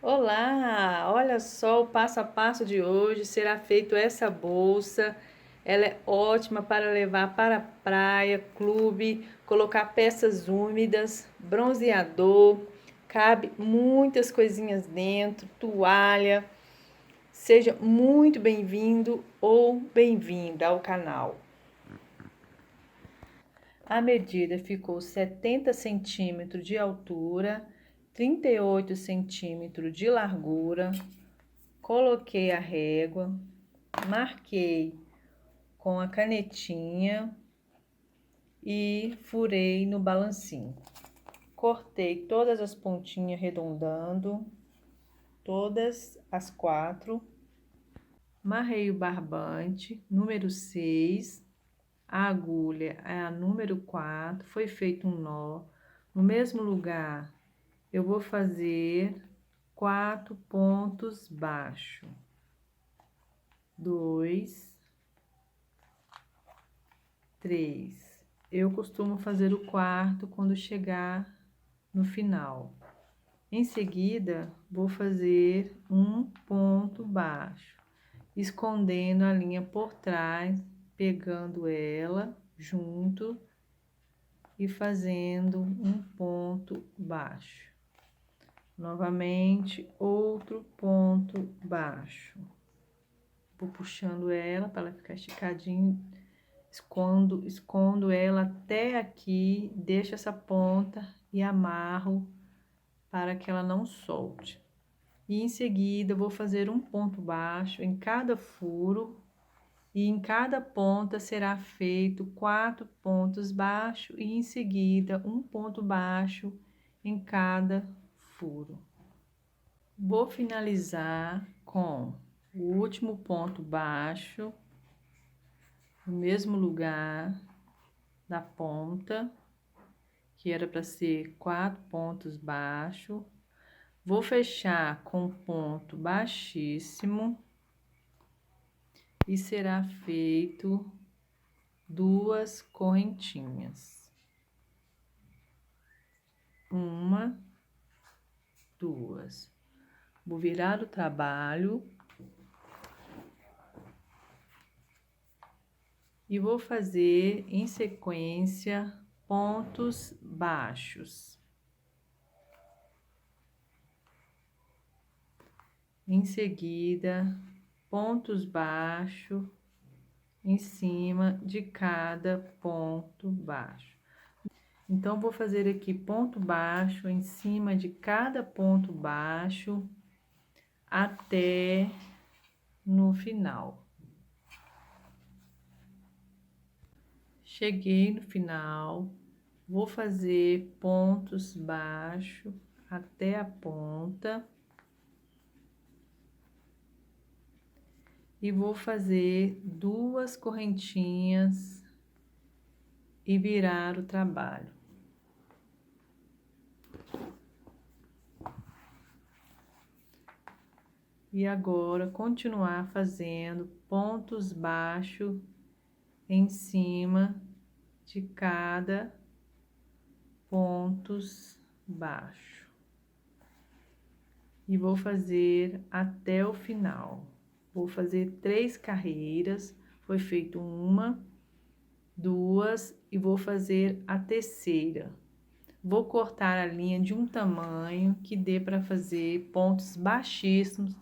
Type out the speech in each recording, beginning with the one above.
Olá, olha só o passo a passo de hoje. Será feito essa bolsa. Ela é ótima para levar para a praia, clube, colocar peças úmidas, bronzeador. Cabe muitas coisinhas dentro, toalha. Seja muito bem-vindo ou bem-vinda ao canal. A medida ficou 70 centímetros de altura, 38 centímetros de largura. Coloquei a régua, marquei com a canetinha e furei no balancinho. Cortei todas as pontinhas arredondando, todas as 4. Marrei o barbante, número 6. A agulha é a número 4. Foi feito um nó. No mesmo lugar, eu vou fazer 4 pontos baixos. 2, 3. Eu costumo fazer o quarto quando chegar no final. Em seguida, vou fazer um ponto baixo, escondendo a linha por trás, pegando ela junto e fazendo um ponto baixo. Novamente, outro ponto baixo. Vou puxando ela para ela ficar esticadinha. Escondo ela até aqui, deixo essa ponta e amarro para que ela não solte. E em seguida, vou fazer um ponto baixo em cada furo e em cada ponta será feito 4 pontos baixos e em seguida um ponto baixo em cada furo. Vou finalizar com o último ponto baixo no mesmo lugar da ponta, que era para ser 4 pontos baixos. Vou fechar com ponto baixíssimo e será feito 2 correntinhas. 1, 2. Vou virar o trabalho e vou fazer em sequência pontos baixos. Em seguida, pontos baixos em cima de cada ponto baixo. Então, vou fazer aqui ponto baixo em cima de cada ponto baixo até no final. Cheguei no final, vou fazer pontos baixos até a ponta. E vou fazer 2 correntinhas e virar o trabalho. E agora, continuar fazendo pontos baixos em cima de cada pontos baixo. E vou fazer até o final. Vou fazer 3 carreiras, foi feito 1, 2 e vou fazer a terceira. Vou cortar a linha de um tamanho que dê para fazer pontos baixíssimos,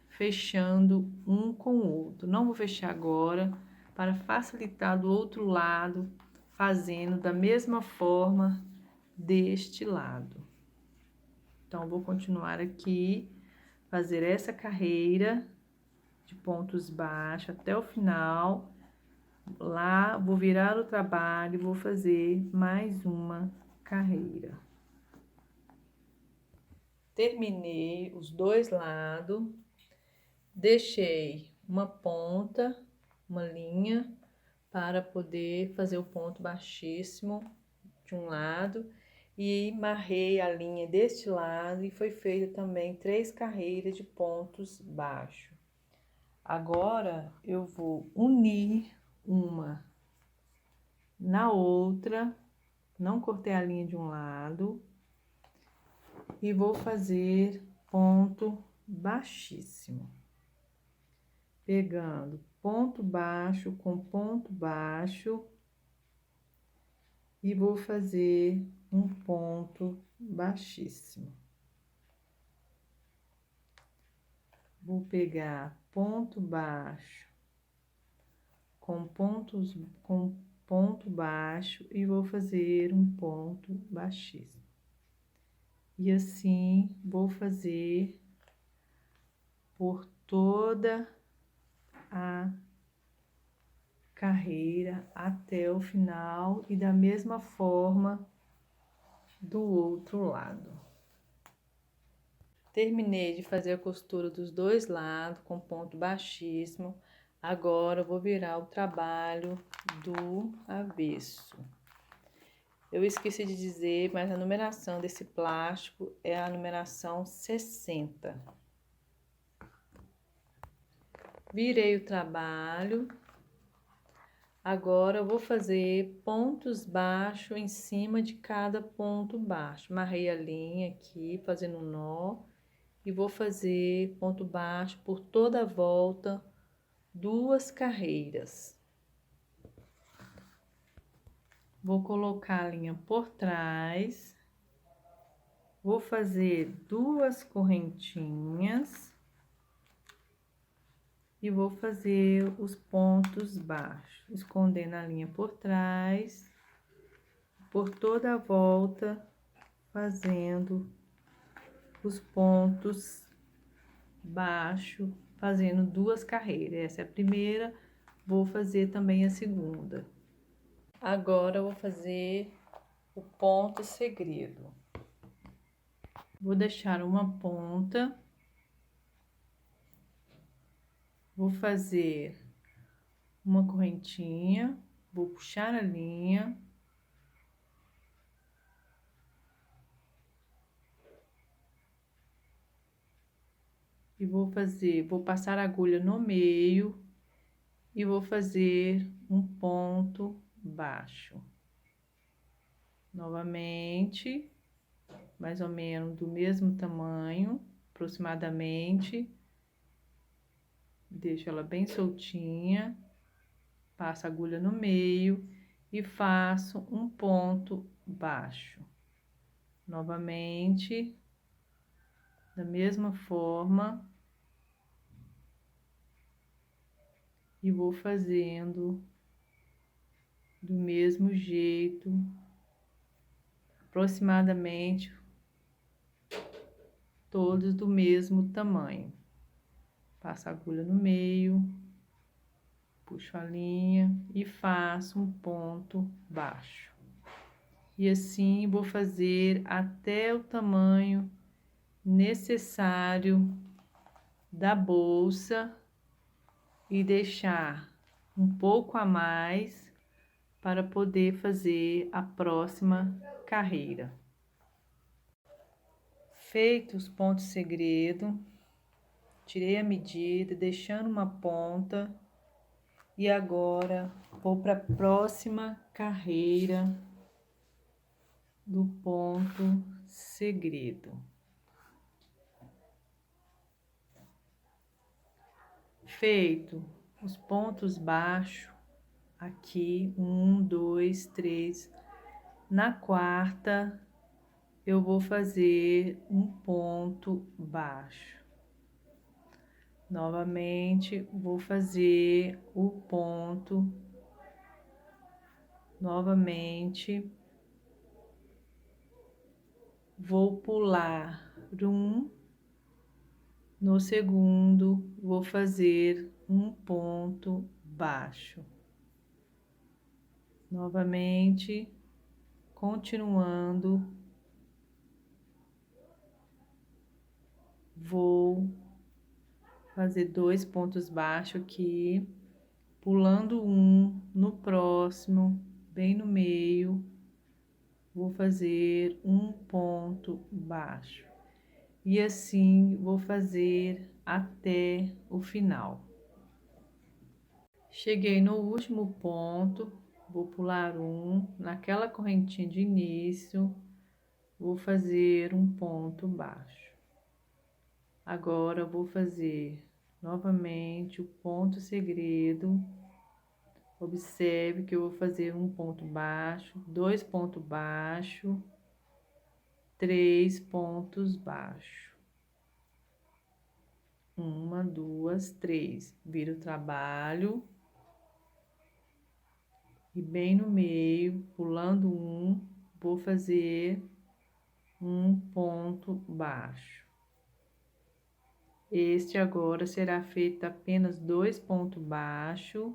fechando um com o outro. Não vou fechar agora, para facilitar do outro lado, fazendo da mesma forma deste lado. Então, vou continuar aqui, fazer essa carreira de pontos baixos até o final. Lá, vou virar o trabalho e vou fazer mais uma carreira. Terminei os 2 lados, deixei uma ponta, uma linha, para poder fazer o ponto baixíssimo de um lado e marrei a linha deste lado e foi feito também 3 carreiras de pontos baixos. Agora, eu vou unir uma na outra, não cortei a linha de um lado, e vou fazer ponto baixíssimo. Pegando ponto baixo com ponto baixo e vou fazer um ponto baixíssimo. Vou pegar ponto baixo com ponto baixo e vou fazer um ponto baixíssimo. E assim vou fazer por toda a carreira até o final e da mesma forma do outro lado. Terminei de fazer a costura dos dois lados com ponto baixíssimo. Agora eu vou virar o trabalho do avesso. Eu esqueci de dizer, mas a numeração desse plástico é a numeração 60. Virei o trabalho. Agora eu vou fazer pontos baixos em cima de cada ponto baixo. Amarrei a linha aqui, fazendo um nó, e vou fazer ponto baixo por toda a volta, 2 carreiras. Vou colocar a linha por trás, vou fazer 2 correntinhas e vou fazer os pontos baixos, escondendo a linha por trás, por toda a volta, fazendo os pontos baixos, fazendo 2 carreiras. Essa é a primeira, vou fazer também a segunda. Agora eu vou fazer o ponto segredo. Vou deixar uma ponta, vou fazer uma correntinha, vou puxar a linha, e vou passar a agulha no meio e vou fazer um ponto baixo. Novamente, mais ou menos do mesmo tamanho, aproximadamente. Deixo ela bem soltinha, passo a agulha no meio e faço um ponto baixo. Novamente, da mesma forma, e vou fazendo do mesmo jeito, aproximadamente todos do mesmo tamanho. Passo a agulha no meio, puxo a linha e faço um ponto baixo. E assim vou fazer até o tamanho necessário da bolsa e deixar um pouco a mais para poder fazer a próxima carreira. Feitos os pontos segredo, tirei a medida, deixando uma ponta, e agora vou para a próxima carreira do ponto segredo. Feito os pontos baixos, aqui, 1, 2, 3, na quarta, eu vou fazer um ponto baixo. Novamente, vou fazer o ponto, novamente, vou pular um, no segundo, vou fazer um ponto baixo. Novamente, continuando, vou fazer 2 pontos baixos aqui, pulando um no próximo, bem no meio, vou fazer um ponto baixo. E assim vou fazer até o final. Cheguei no último ponto, vou pular um naquela correntinha de início, vou fazer um ponto baixo. Agora, vou fazer novamente o ponto segredo. Observe que eu vou fazer um ponto baixo, 2 pontos baixos, 3 pontos baixos. 1, 2, 3. Vira o trabalho. E bem no meio, pulando um, vou fazer um ponto baixo. Este agora será feito apenas 2 pontos baixos.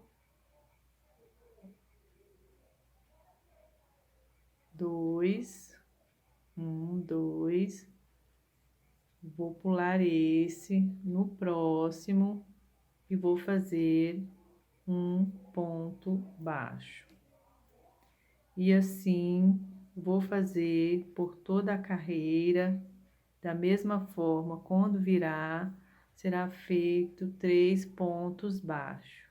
2, 1, 2. Vou pular esse no próximo e vou fazer um ponto baixo. E assim vou fazer por toda a carreira. Da mesma forma, quando virar, será feito 3 pontos baixos.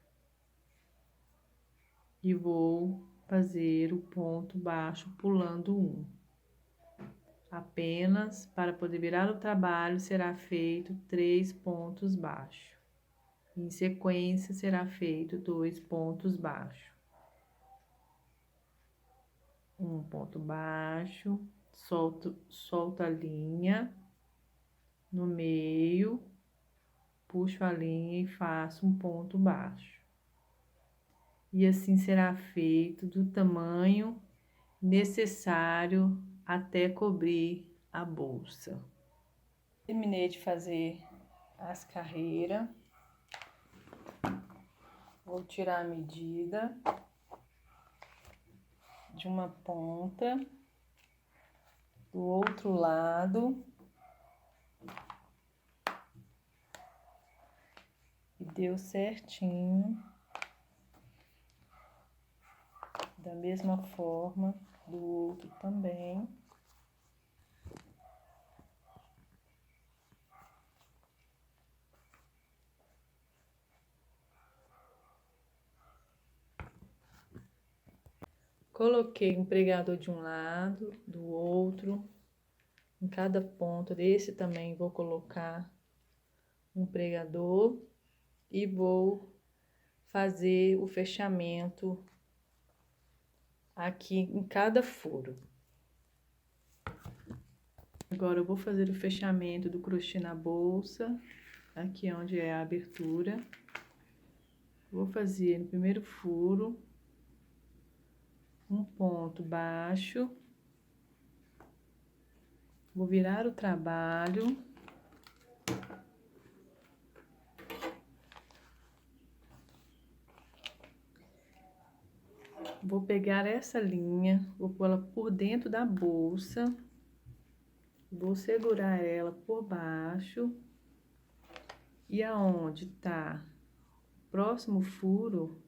E vou fazer o ponto baixo pulando um. Apenas para poder virar o trabalho, será feito 3 pontos baixos. Em sequência, será feito 2 pontos baixos. Um ponto baixo, solto a linha no meio, puxo a linha e faço um ponto baixo. E assim será feito do tamanho necessário até cobrir a bolsa. Terminei de fazer as carreiras. Vou tirar a medida de uma ponta, do outro lado. E deu certinho. Da mesma forma, do outro também. Coloquei um pregador de um lado, do outro. Em cada ponta desse também vou colocar um pregador e vou fazer o fechamento aqui em cada furo. Agora eu vou fazer o fechamento do crochê na bolsa, aqui onde é a abertura. Vou fazer no primeiro furo um ponto baixo. Vou virar o trabalho. Vou pegar essa linha, vou pôr ela por dentro da bolsa. Vou segurar ela por baixo. E aonde tá o próximo furo,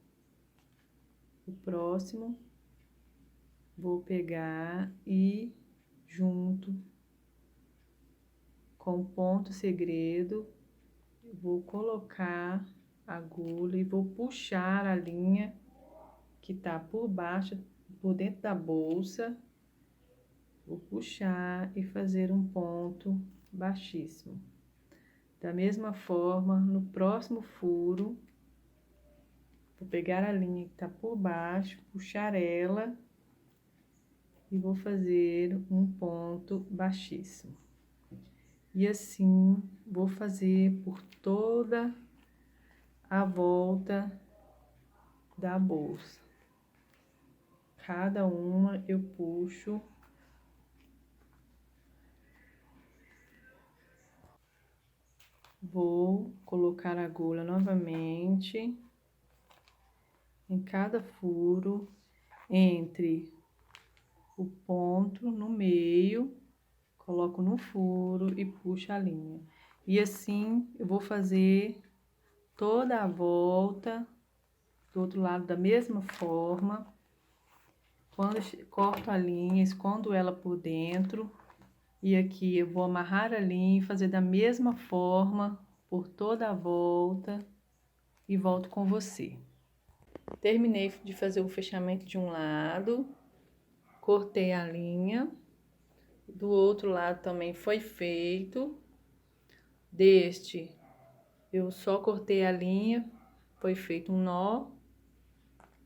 o próximo, vou pegar e junto com o ponto segredo, vou colocar a agulha e vou puxar a linha que tá por baixo, por dentro da bolsa. Vou puxar e fazer um ponto baixíssimo. Da mesma forma, no próximo furo, vou pegar a linha que tá por baixo, puxar ela e vou fazer um ponto baixíssimo. E assim, vou fazer por toda a volta da bolsa. Cada uma eu puxo. Vou colocar a agulha novamente em cada furo, entre o ponto no meio, coloco no furo e puxo a linha. E assim eu vou fazer toda a volta do outro lado da mesma forma. Quando corto a linha, escondo ela por dentro. E aqui eu vou amarrar a linha e fazer da mesma forma por toda a volta e volto com você. Terminei de fazer o fechamento de um lado, cortei a linha, Do outro lado também foi feito. Deste, eu só cortei a linha, foi feito um nó.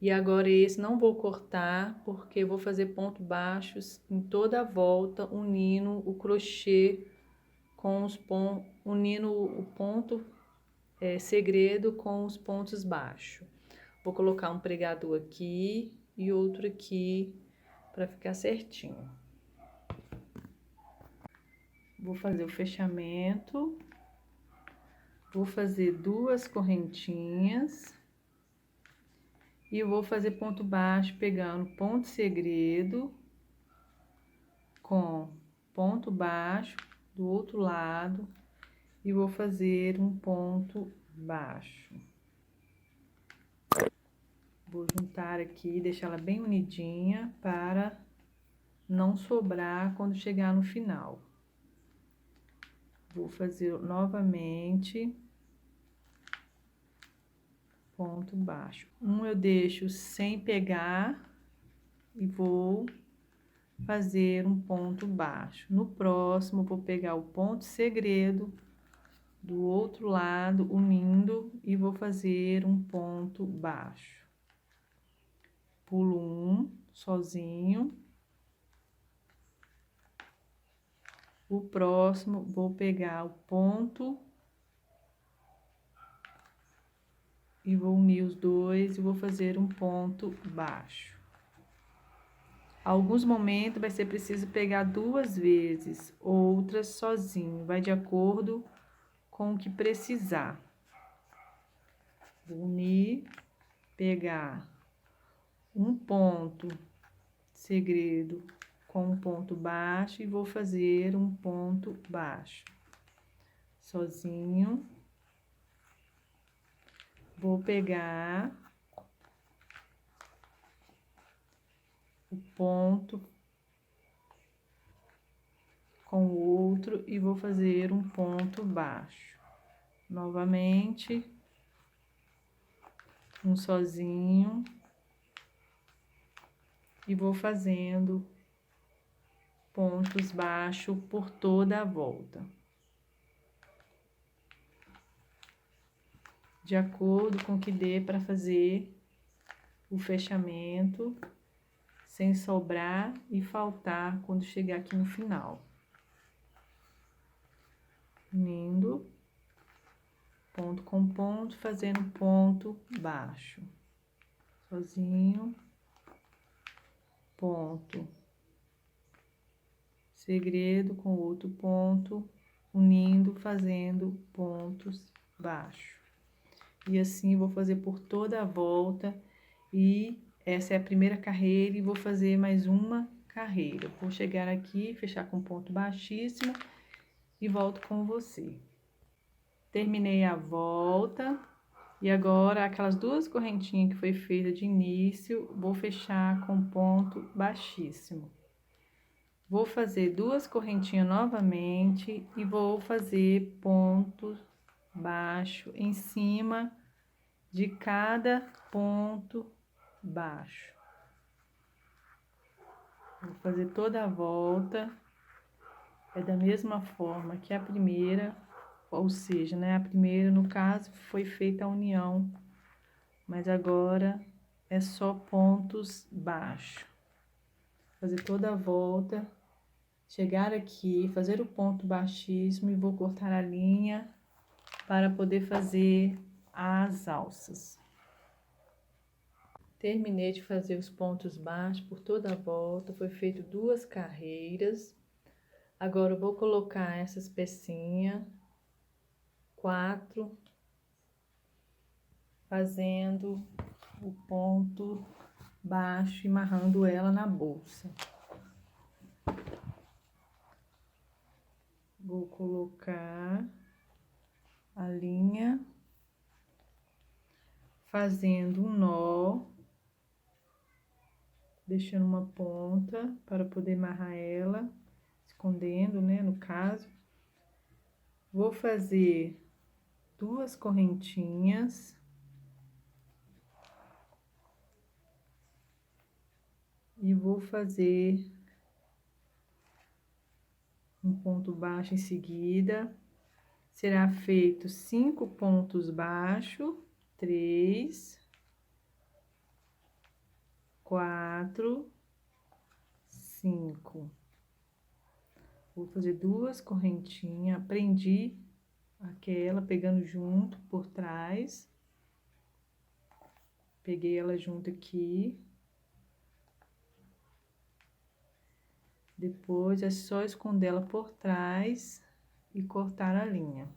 E agora esse não vou cortar, porque eu vou fazer pontos baixos em toda a volta, unindo o crochê com os pontos, unindo o ponto segredo com os pontos baixos. Vou colocar um pregador aqui e outro aqui para ficar certinho. Vou fazer o fechamento. Vou fazer 2 correntinhas. E vou fazer ponto baixo pegando ponto segredo com ponto baixo do outro lado e vou fazer um ponto baixo. Vou juntar aqui, deixar ela bem unidinha para não sobrar quando chegar no final. Vou fazer novamente ponto baixo. Um eu deixo sem pegar e vou fazer um ponto baixo. No próximo, vou pegar o ponto segredo do outro lado, unindo, e vou fazer um ponto baixo. Pulo um, sozinho. O próximo, vou pegar o ponto e vou unir os dois e vou fazer um ponto baixo. Alguns momentos vai ser preciso pegar 2 vezes, outras sozinho, vai de acordo com o que precisar. Vou unir, pegar um ponto segredo com um ponto baixo e vou fazer um ponto baixo sozinho. Vou pegar o ponto com o outro e vou fazer um ponto baixo. Novamente, um sozinho. E vou fazendo pontos baixos por toda a volta. De acordo com o que dê para fazer o fechamento, sem sobrar e faltar quando chegar aqui no final. Unindo, ponto com ponto, fazendo ponto baixo. Sozinho, ponto segredo com outro ponto, unindo, fazendo pontos baixos. E assim vou fazer por toda a volta, e essa é a primeira carreira e vou fazer mais uma carreira. Vou chegar aqui, fechar com ponto baixíssimo e volto com você. Terminei a volta e agora aquelas 2 correntinhas que foi feita de início, vou fechar com ponto baixíssimo. Vou fazer 2 correntinhas novamente e vou fazer ponto baixo em cima de cada ponto baixo. Vou fazer toda a volta, é da mesma forma que a primeira, ou seja, né, a primeira, no caso, foi feita a união, mas agora é só pontos baixos. Fazer toda a volta, chegar aqui, fazer o ponto baixíssimo e vou cortar a linha para poder fazer as alças. Terminei de fazer os pontos baixos por toda a volta, foi feito 2 carreiras. Agora eu vou colocar essas pecinhas, 4, fazendo o ponto baixo e amarrando ela na bolsa. Vou colocar a linha, fazendo um nó, deixando uma ponta para poder amarrar ela, escondendo, né, no caso. Vou fazer 2 correntinhas. E vou fazer um ponto baixo em seguida. Será feito 5 pontos baixos, 3, 4, 5. Vou fazer 2 correntinhas, prendi aquela pegando junto por trás. Peguei ela junto aqui. Depois é só esconder ela por trás e cortar a linha.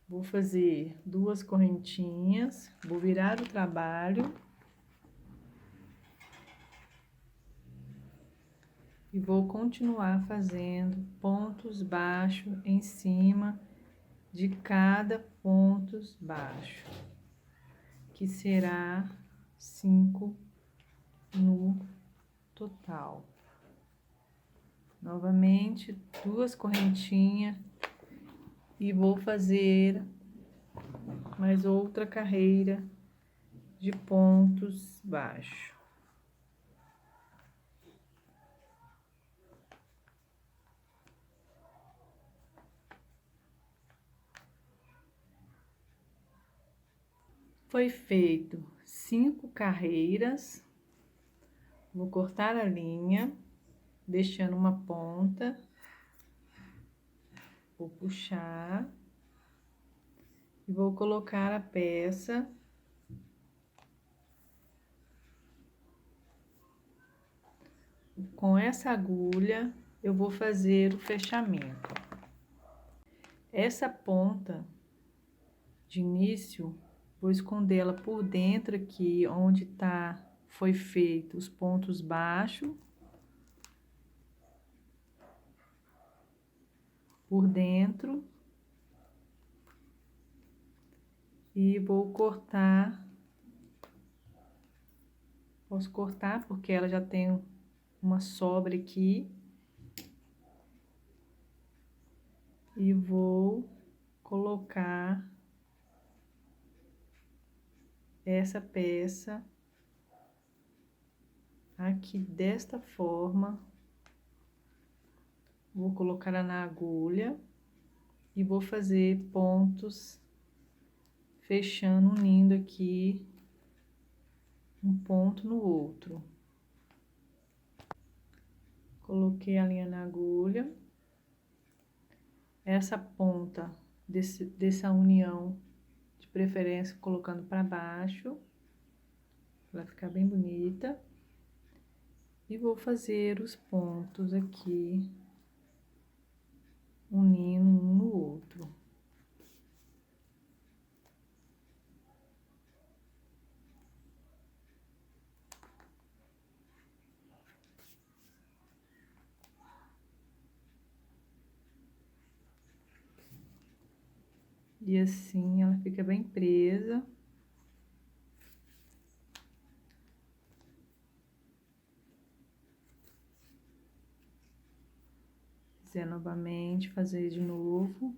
Vou fazer 2 correntinhas, vou virar o trabalho. E vou continuar fazendo pontos baixos em cima de cada pontos baixo, que será 5 no total. Novamente, 2 correntinhas e vou fazer mais outra carreira de pontos baixos. Foi feito 5 carreiras, vou cortar a linha, deixando uma ponta, vou puxar e vou colocar a peça com essa agulha. Eu vou fazer o fechamento. Essa ponta de início, vou esconder ela por dentro aqui, onde foi feito os pontos baixos. Por dentro. E vou cortar. Posso cortar porque ela já tem uma sobra aqui. E vou colocar essa peça aqui desta forma. Vou colocar ela na agulha e vou fazer pontos, fechando, unindo aqui um ponto no outro. Coloquei a linha na agulha. Essa ponta dessa união, de preferência colocando para baixo, para ficar bem bonita. E vou fazer os pontos aqui, unindo um no outro. E assim ela fica bem presa. Fizer novamente, fazer de novo.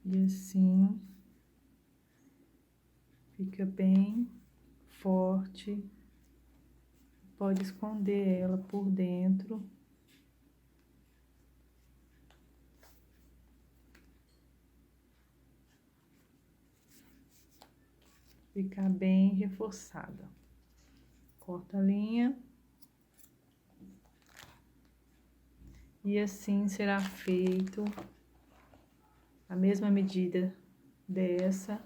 E assim fica bem forte. Pode esconder ela por dentro. Ficar bem reforçada. Corta a linha. E assim será feito a mesma medida dessa.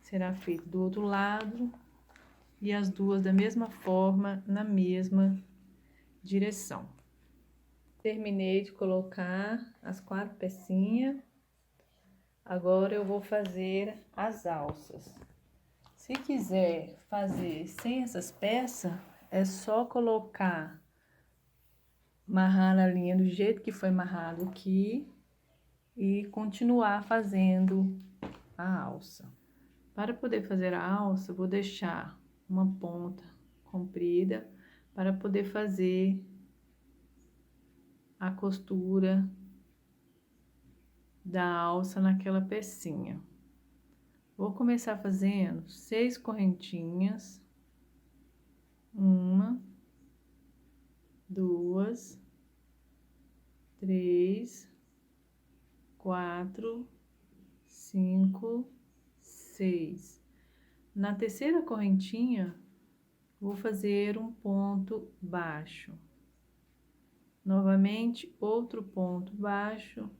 Será feito do outro lado. E as duas da mesma forma, na mesma direção. Terminei de colocar as 4 pecinhas. Agora eu vou fazer as alças. Se quiser fazer sem essas peças, é só colocar, amarrar a linha do jeito que foi amarrado aqui e continuar fazendo a alça. Para poder fazer a alça, eu vou deixar uma ponta comprida para poder fazer a costura da alça naquela pecinha. Vou começar fazendo 6 correntinhas. 1, 2, 3, 4, 5, 6. Na terceira correntinha, vou fazer um ponto baixo. Novamente, outro ponto baixo,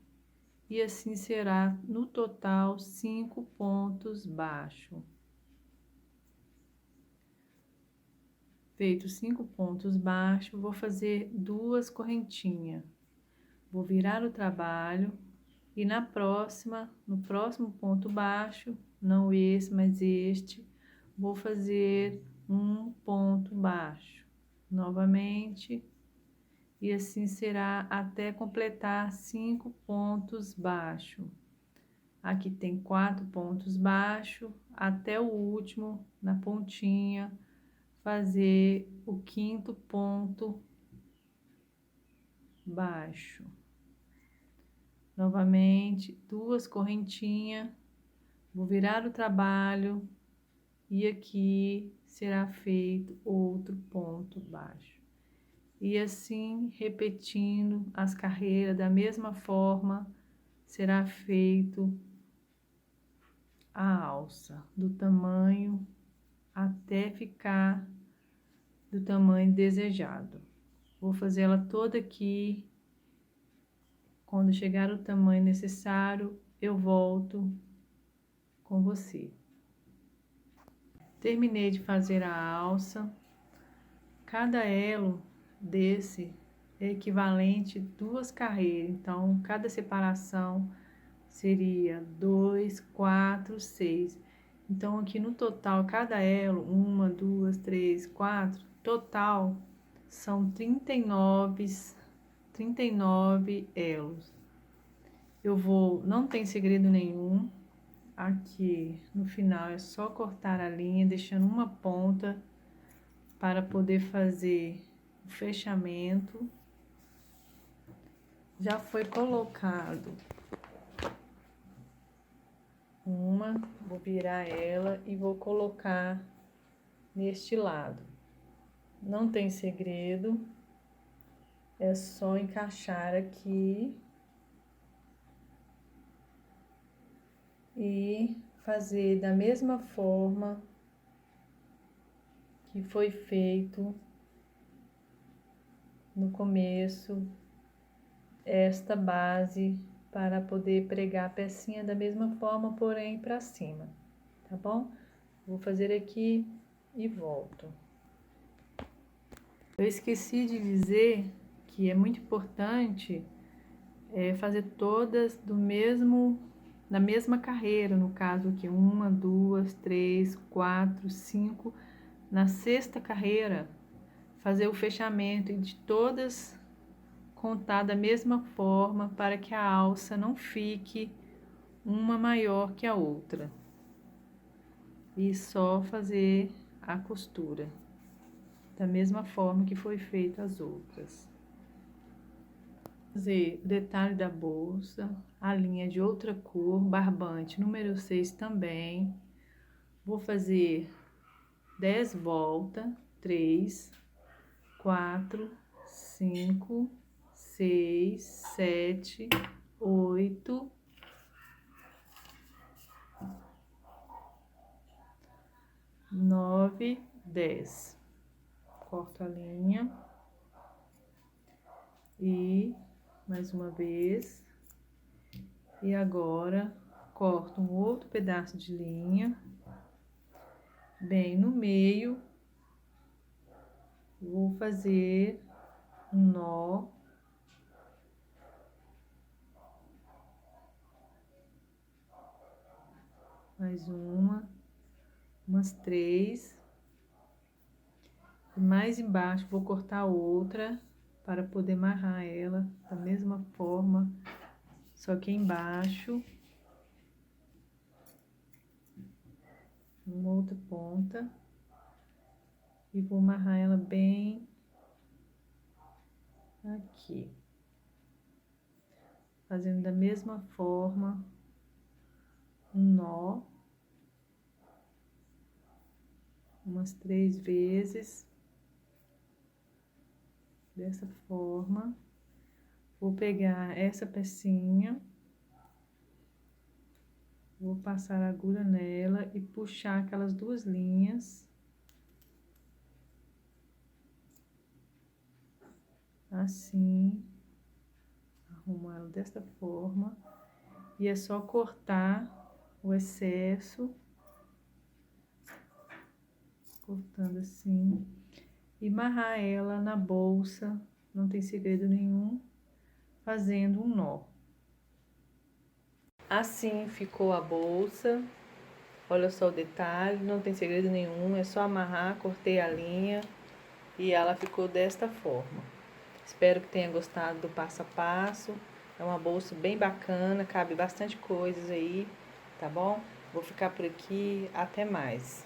e assim será no total 5 pontos baixos. Feito 5 pontos baixos, vou fazer 2 correntinhas. Vou virar o trabalho e no próximo ponto baixo, não esse, mas este, vou fazer um ponto baixo. Novamente, e assim será até completar 5 pontos baixos. Aqui tem 4 pontos baixos, até o último, na pontinha, fazer o 5º ponto baixo. Novamente, 2 correntinhas, vou virar o trabalho e aqui será feito outro ponto baixo. E assim, repetindo as carreiras da mesma forma, será feito a alça, do tamanho até ficar do tamanho desejado. Vou fazer ela toda aqui. Quando chegar o tamanho necessário, eu volto com você. Terminei de fazer a alça. Cada elo desse é equivalente a 2 carreiras, então cada separação seria 2, 4, 6. Então aqui no total, cada elo, 1, 2, 3, 4, total são 39 elos. Não tem segredo nenhum, aqui no final é só cortar a linha, deixando uma ponta para poder fazer o fechamento. Já foi colocado vou virar ela e vou colocar neste lado. Não tem segredo, é só encaixar aqui e fazer da mesma forma que foi feito no começo, esta base, para poder pregar a pecinha da mesma forma, porém para cima, tá bom? Vou fazer aqui e volto. Eu esqueci de dizer que é muito importante fazer todas na mesma carreira, no caso aqui, 1, 2, 3, 4, 5, na sexta carreira, fazer o fechamento e de todas contar da mesma forma, para que a alça não fique uma maior que a outra. E só fazer a costura da mesma forma que foi feita as outras. Fazer o detalhe da bolsa, a linha de outra cor, barbante número 6 também. Vou fazer 10 voltas, 3, 4, 5, 6, 7, 8, 9, 10. Corto a linha e mais uma vez. E agora corto um outro pedaço de linha bem no meio. Vou fazer um nó. Mais umas 3. E mais embaixo vou cortar outra para poder amarrar ela da mesma forma, só que embaixo. Uma outra ponta. E vou amarrar ela bem aqui. fazendo da mesma forma um nó, umas 3 vezes, dessa forma. Vou pegar essa pecinha, vou passar a agulha nela e puxar aquelas 2 linhas. Assim, arrumo ela desta forma. E é só cortar o excesso, cortando assim, e amarrar ela na bolsa, não tem segredo nenhum, fazendo um nó. Assim ficou a bolsa. Olha só o detalhe, não tem segredo nenhum, é só amarrar, cortei a linha e ela ficou desta forma. Espero que tenha gostado do passo a passo. É uma bolsa bem bacana, cabe bastante coisas aí, tá bom? Vou ficar por aqui, até mais.